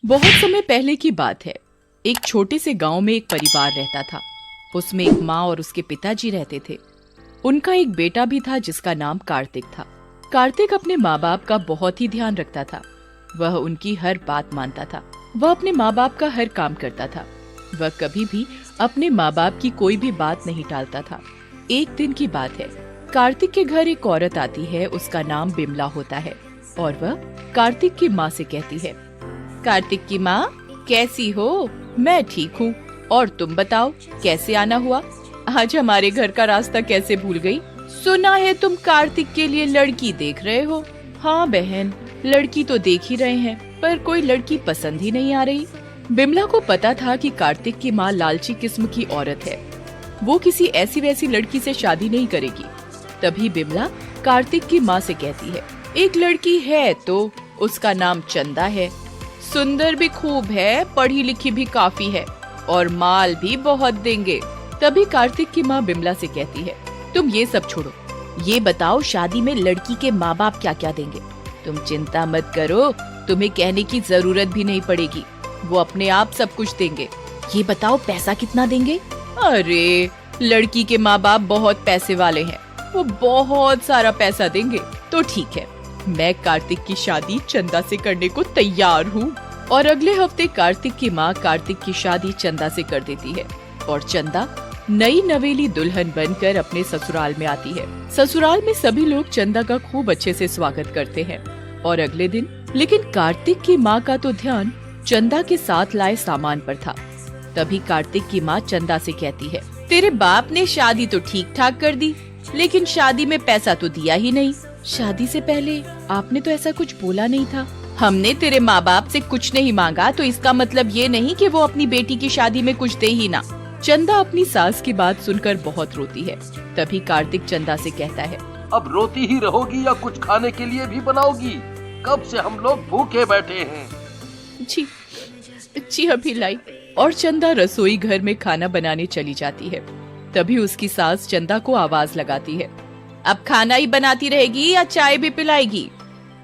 बहुत समय पहले की बात है। एक छोटे से गांव में एक परिवार रहता था। उसमें एक माँ और उसके पिताजी रहते थे। उनका एक बेटा भी था जिसका नाम कार्तिक था। कार्तिक अपने माँ बाप का बहुत ही ध्यान रखता था। वह उनकी हर बात मानता था। वह अपने माँ बाप का हर काम करता था। वह कभी भी अपने माँ बाप की कोई भी बात नहीं टालता था। एक दिन की बात है, कार्तिक के घर एक औरत आती है। उसका नाम बिमला होता है और वह कार्तिक की माँ से कहती है, कार्तिक की माँ कैसी हो? मैं ठीक हूँ। और तुम बताओ कैसे आना हुआ? आज हमारे घर का रास्ता कैसे भूल गई? सुना है तुम कार्तिक के लिए लड़की देख रहे हो। हाँ बहन, लड़की तो देख ही रहे हैं, पर कोई लड़की पसंद ही नहीं आ रही। बिमला को पता था कि कार्तिक की माँ लालची किस्म की औरत है। वो किसी ऐसी वैसी लड़की से शादी नहीं करेगी। तभी बिमला कार्तिक की माँ से कहती है, एक लड़की है तो उसका नाम चंदा है। सुंदर भी खूब है, पढ़ी लिखी भी काफी है और माल भी बहुत देंगे। तभी कार्तिक की माँ बिमला से कहती है, तुम ये सब छोड़ो, ये बताओ शादी में लड़की के माँ बाप क्या क्या देंगे? तुम चिंता मत करो, तुम्हें कहने की जरूरत भी नहीं पड़ेगी, वो अपने आप सब कुछ देंगे। ये बताओ पैसा कितना देंगे? अरे लड़की के माँ बाप बहुत पैसे वाले हैं, वो बहुत सारा पैसा देंगे। तो ठीक है, मैं कार्तिक की शादी चंदा से करने को तैयार हूँ। और अगले हफ्ते कार्तिक की माँ कार्तिक की शादी चंदा से कर देती है और चंदा नई नवेली दुल्हन बनकर अपने ससुराल में आती है। ससुराल में सभी लोग चंदा का खूब अच्छे से स्वागत करते हैं। और अगले दिन लेकिन कार्तिक की माँ का तो ध्यान चंदा के साथ लाए सामान पर था। तभी कार्तिक की माँ चंदा से कहती है, तेरे बाप ने शादी तो ठीक ठाक कर दी, लेकिन शादी में पैसा तो दिया ही नहीं। शादी से पहले आपने तो ऐसा कुछ बोला नहीं था। हमने तेरे माँ बाप से कुछ नहीं मांगा तो इसका मतलब ये नहीं कि वो अपनी बेटी की शादी में कुछ दे ही ना। चंदा अपनी सास की बात सुनकर बहुत रोती है। तभी कार्तिक चंदा से कहता है, अब रोती ही रहोगी या कुछ खाने के लिए भी बनाओगी? कब से हम लोग भूखे बैठे हैं। जी अभी लाई। और चंदा रसोई घर में खाना बनाने चली जाती है। तभी उसकी सास चंदा को आवाज लगाती है, अब खाना ही बनाती रहेगी या चाय भी पिलाएगी?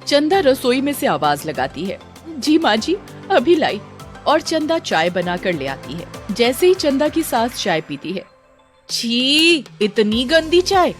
चंदा रसोई में से आवाज लगाती है, जी माँ जी अभी लाई। और चंदा चाय बनाकर ले आती है। जैसे ही चंदा की सास चाय पीती है, छी इतनी गंदी चाय,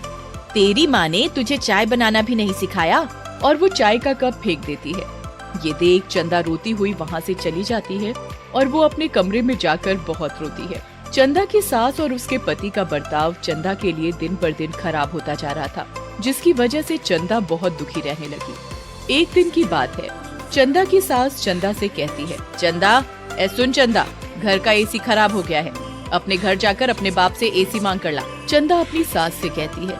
तेरी माँ ने तुझे चाय बनाना भी नहीं सिखाया। और वो चाय का कप फेंक देती है। ये देख चंदा रोती हुई वहाँ से चली जाती है और वो अपने कमरे में जाकर बहुत रोती है। चंदा की सास और उसके पति का बर्ताव चंदा के लिए दिन पर दिन खराब होता जा रहा था, जिसकी वजह से चंदा बहुत दुखी रहने लगी। एक दिन की बात है, चंदा की सास चंदा से कहती है, चंदा सुन चंदा, घर का एसी खराब हो गया है, अपने घर जाकर अपने बाप से एसी मांग कर ला। चंदा अपनी सास से कहती है,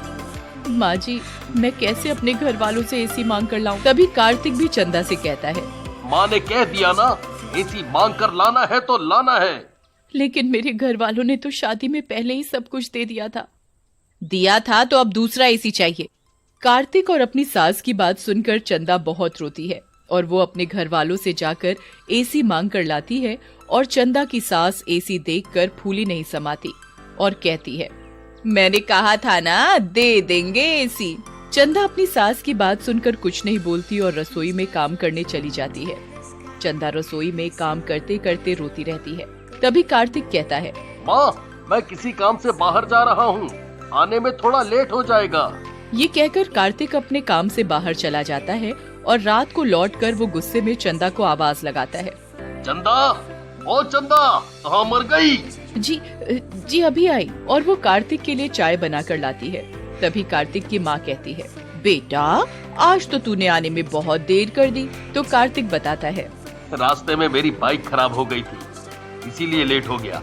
माँ जी मैं कैसे अपने घर वालों से एसी मांग कर लाऊं? तभी कार्तिक भी चंदा से कहता है, माँ ने कह दिया ना, एसी मांग कर लाना है तो लाना है। लेकिन मेरे घर वालों ने तो शादी में पहले ही सब कुछ दे दिया था। दिया था तो अब दूसरा एसी चाहिए। कार्तिक और अपनी सास की बात सुनकर चंदा बहुत रोती है और वो अपने घर वालों से जाकर एसी मांग कर लाती है। और चंदा की सास एसी देखकर फूली नहीं समाती और कहती है, मैंने कहा था ना दे देंगे एसी। चंदा अपनी सास की बात सुनकर कुछ नहीं बोलती और रसोई में काम करने चली जाती है। चंदा रसोई में काम करते करते रोती रहती है। तभी कार्तिक कहता है, माँ मैं किसी काम से बाहर जा रहा हूँ, आने में थोड़ा लेट हो जाएगा। ये कहकर कार्तिक अपने काम से बाहर चला जाता है और रात को लौटकर वो गुस्से में चंदा को आवाज लगाता है, चंदा, ओ चंदा, कहाँ मर गई? जी अभी आई। और वो कार्तिक के लिए चाय बनाकर लाती है। तभी कार्तिक की माँ कहती है, बेटा आज तो तूने आने में बहुत देर कर दी। तो कार्तिक बताता है, रास्ते में मेरी बाइक खराब हो गई थी, इसीलिए लेट हो गया।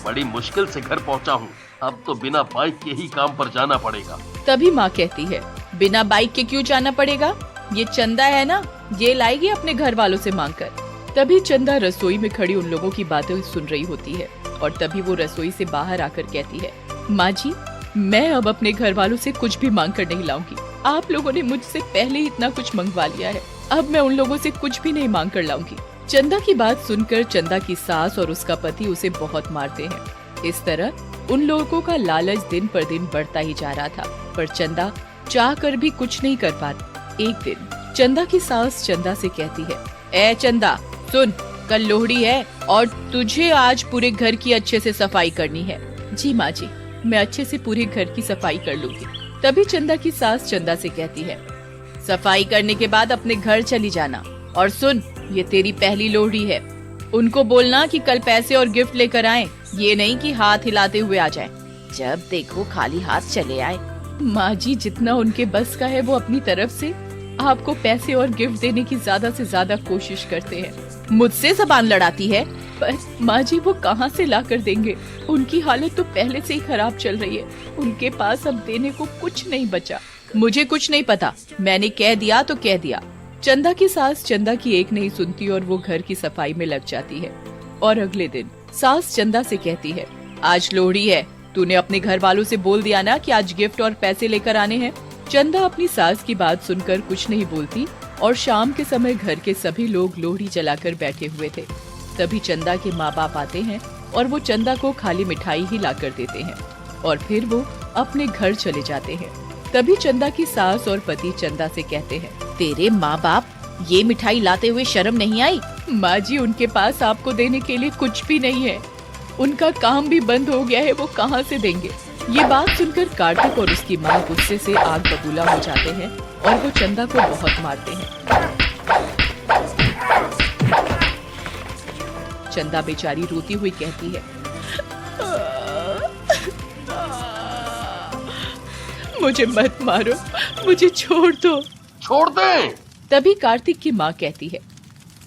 बड़ी मुश्किल से घर पहुंचा हूँ, अब तो बिना बाइक के ही काम पर जाना पड़ेगा। तभी माँ कहती है, बिना बाइक के क्यों जाना पड़ेगा? ये चंदा है ना, ये लाएगी अपने घर वालों से मांगकर। तभी चंदा रसोई में खड़ी उन लोगों की बातें सुन रही होती है और तभी वो रसोई से बाहर आकर कहती है, माँ जी मैं अब अपने घर वालों से कुछ भी मांग कर नहीं लाऊंगी। आप लोगों ने मुझसे पहले ही इतना कुछ मंगवा लिया है, अब मैं उन लोगों से कुछ भी नहीं मांग कर लाऊंगी। चंदा की बात सुनकर चंदा की सास और उसका पति उसे बहुत मारते हैं। इस तरह उन लोगों का लालच दिन पर दिन बढ़ता ही जा रहा था, पर चंदा चाह कर भी कुछ नहीं कर पाती। एक दिन चंदा की सास चंदा से कहती है, ए चंदा सुन, कल लोहड़ी है और तुझे आज पूरे घर की अच्छे से सफाई करनी है। जी माँ जी, मैं अच्छे से पूरे घर की सफाई कर लूंगी। तभी चंदा की सास चंदा से कहती है, सफाई करने के बाद अपने घर चली जाना। और सुन, ये तेरी पहली लोहड़ी है, उनको बोलना कि कल पैसे और गिफ्ट लेकर आएं, ये नहीं कि हाथ हिलाते हुए आ जाएं। जब देखो खाली हाथ चले आए। माँ जी, जितना उनके बस का है वो अपनी तरफ से आपको पैसे और गिफ्ट देने की ज्यादा से ज्यादा कोशिश करते हैं। मुझसे जबान लड़ाती है, पर माँ जी वो कहाँ से ला कर देंगे? उनकी हालत तो पहले से ही खराब चल रही है, उनके पास अब देने को कुछ नहीं बचा। मुझे कुछ नहीं पता, मैंने कह दिया तो कह दिया। चंदा की सास चंदा की एक नहीं सुनती और वो घर की सफाई में लग जाती है। और अगले दिन सास चंदा से कहती है, आज लोहड़ी है, तूने अपने घर वालों से बोल दिया ना कि आज गिफ्ट और पैसे लेकर आने हैं। चंदा अपनी सास की बात सुनकर कुछ नहीं बोलती और शाम के समय घर के सभी लोग लोहड़ी जलाकर बैठे हुए थे। तभी चंदा के माँ बाप आते हैं और वो चंदा को खाली मिठाई ही लाकर देते हैं और फिर वो अपने घर चले जाते हैं। तभी चंदा की सास और पति चंदा से कहते हैं, तेरे माँ बाप ये मिठाई लाते हुए शर्म नहीं आई? माँ जी, उनके पास आपको देने के लिए कुछ भी नहीं है, उनका काम भी बंद हो गया है, वो कहाँ से देंगे? ये बात सुनकर कार्तिक और उसकी माँ गुस्से से आग बबूला हो जाते हैं और वो चंदा को बहुत मारते हैं। चंदा बेचारी रोती हुई कहती है, मुझे मत मारो, मुझे छोड़ दो। छोड़ दे। तभी कार्तिक की माँ कहती है,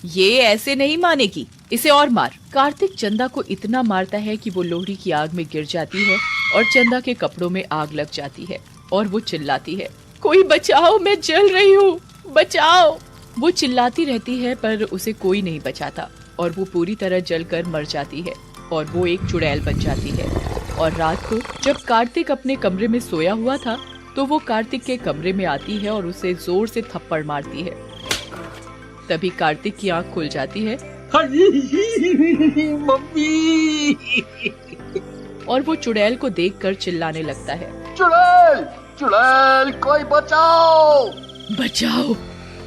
ये ऐसे नहीं मानेगी, इसे और मार। कार्तिक चंदा को इतना मारता है कि वो लोहड़ी की आग में गिर जाती है और चंदा के कपड़ों में आग लग जाती है और वो चिल्लाती है, कोई बचाओ, मैं जल रही हूँ, बचाओ। वो चिल्लाती रहती है पर उसे कोई नहीं बचाता और वो पूरी तरह जलकर मर जाती है और वो एक चुड़ैल बन जाती है। और रात को जब कार्तिक अपने कमरे में सोया हुआ था तो वो कार्तिक के कमरे में आती है और उसे जोर से थप्पड़ मारती है। तभी कार्तिक की आंख खुल जाती है मम्मी। और वो चुड़ैल को देखकर चिल्लाने लगता है, चुड़ैल, चुड़ैल, कोई बचाओ। बचाओ,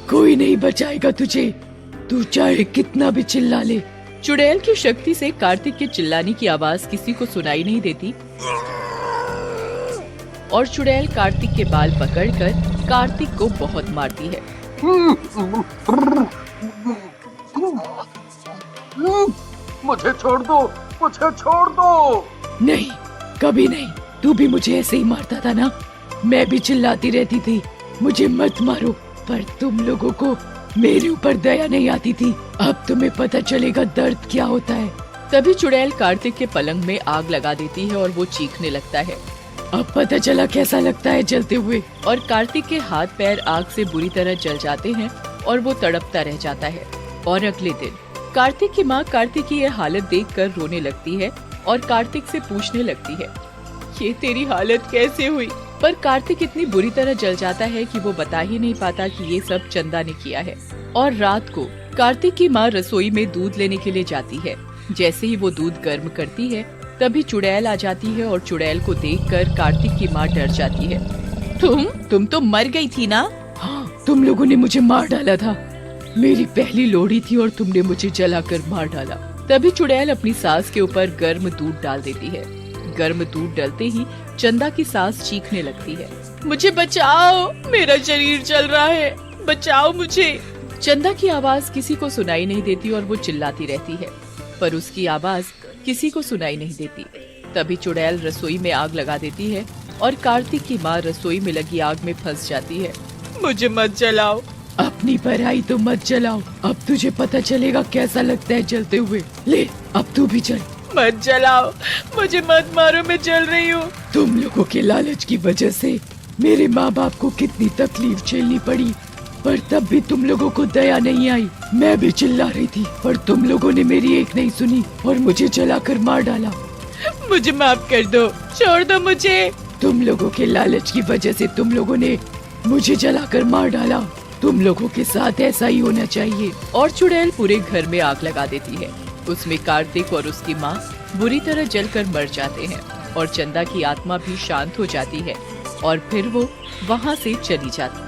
कोई नहीं बचाएगा तुझे, तू चाहे कितना भी चिल्ला ले। चुड़ैल की शक्ति से कार्तिक के चिल्लाने की आवाज किसी को सुनाई नहीं देती और चुड़ैल कार्तिक के बाल पकड़कर कार्तिक को बहुत मारती है। मुझे छोड़ दो, मुझे छोड़ दो। नहीं, कभी नहीं, तू भी मुझे ऐसे ही मारता था ना, मैं भी चिल्लाती रहती थी मुझे मत मारो, पर तुम लोगों को मेरे ऊपर दया नहीं आती थी। अब तुम्हें पता चलेगा दर्द क्या होता है। तभी चुड़ैल कार्तिक के पलंग में आग लगा देती है और वो चीखने लगता है, अब पता चला कैसा लगता है जलते हुए। और कार्तिक के हाथ पैर आग से बुरी तरह जल जाते हैं और वो तड़पता रह जाता है। और अगले दिन कार्तिक की माँ कार्तिक की यह हालत देखकर रोने लगती है और कार्तिक से पूछने लगती है, ये तेरी हालत कैसे हुई? पर कार्तिक इतनी बुरी तरह जल जाता है कि वो बता ही नहीं पाता कि ये सब चंदा ने किया है। और रात को कार्तिक की माँ रसोई में दूध लेने के लिए जाती है। जैसे ही वो दूध गर्म करती है तभी चुड़ैल आ जाती है और चुड़ैल को देखकर कार्तिक की माँ डर जाती है। तुम तो मर गई थी ना? हाँ, तुम लोगों ने मुझे मार डाला था, मेरी पहली लोहड़ी थी और तुमने मुझे जलाकर मार डाला। तभी चुड़ैल अपनी सास के ऊपर गर्म दूध डाल देती है। गर्म दूध डलते ही चंदा की सास चीखने लगती है, मुझे बचाओ, मेरा शरीर जल रहा है, बचाओ मुझे। चंदा की आवाज किसी को सुनाई नहीं देती और वो चिल्लाती रहती है, पर उसकी आवाज किसी को सुनाई नहीं देती। तभी चुड़ैल रसोई में आग लगा देती है और कार्तिक की माँ रसोई में लगी आग में फंस जाती है। मुझे मत जलाओ, अपनी पराई तो मत जलाओ, अब तुझे पता चलेगा कैसा लगता है जलते हुए। ले, अब तू भी जल। मत जलाओ, मुझे मत मारो, मैं जल रही हूँ। तुम लोगों के लालच की वजह से मेरे माँ बाप को कितनी तकलीफ झेलनी पड़ी, पर तब भी तुम लोगों को दया नहीं आई। मैं भी चिल्ला रही थी पर तुम लोगों ने मेरी एक नहीं सुनी और मुझे जलाकर मार डाला। मुझे माफ कर दो, छोड़ दो मुझे। तुम लोगों के लालच की वजह से तुम लोगों ने मुझे जलाकर मार डाला, तुम लोगों के साथ ऐसा ही होना चाहिए। और चुड़ैल पूरे घर में आग लगा देती है। उसमें कार्तिक और उसकी माँ बुरी तरह जलकर मर जाते हैं और चंदा की आत्मा भी शांत हो जाती है और फिर वो वहाँ से चली जाती है।